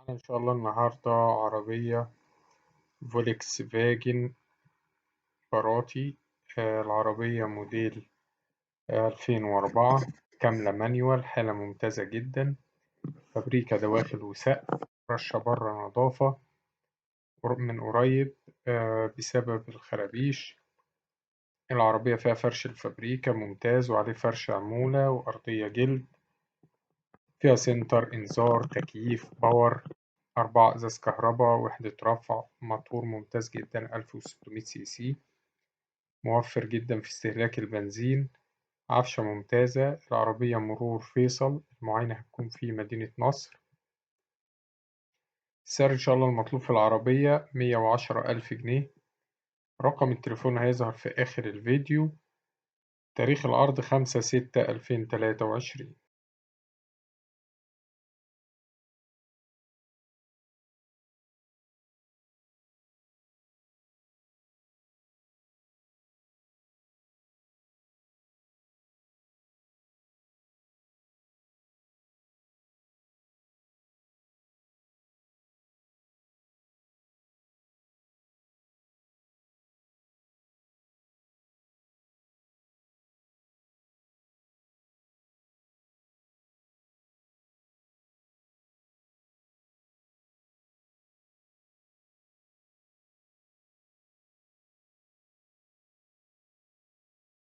معانا إن شاء الله النهاردة عربية فولكس فاجن باراتي. العربية موديل 2004، كاملة مانيوال، حالة ممتازة جدا، فابريكا دواخل وسقف، رشة برا نظافة من قريب بسبب الخرابيش. العربية فيها فرش الفابريكا ممتاز وعليه فرش عمولة وأرضية جلد، فيها سنتر إنذار، تكييف باور، 4 إزاز كهرباء، وحدة رفع، موتور ممتاز جدا 1600 سي سي، موفر جدا في استهلاك البنزين، عفشة ممتازة. العربية مرور فيصل، المعاينة هتكون في مدينة نصر. السعر إن شاء الله المطلوب في العربية 110,000 جنيه. رقم التليفون هيظهر في آخر الفيديو. تاريخ العرض 5/6/2023.